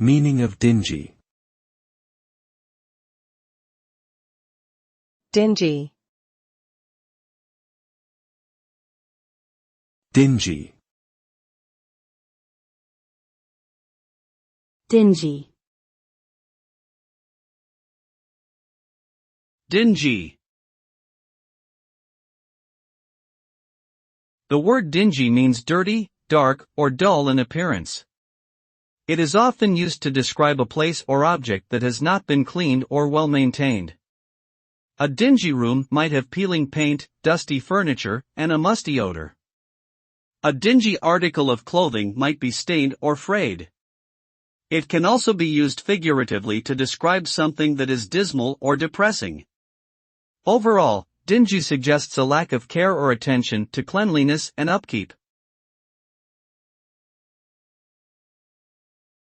Meaning of dingy. Dingy. Dingy. Dingy. Dingy. The word dingy means dirty, dark, or dull in appearance. It is often used to describe a place or object that has not been cleaned or well maintained. A dingy room might have peeling paint, dusty furniture, and a musty odor. A dingy article of clothing might be stained or frayed. It can also be used figuratively to describe something that is dismal or depressing. Overall, dingy suggests a lack of care or attention to cleanliness and upkeep.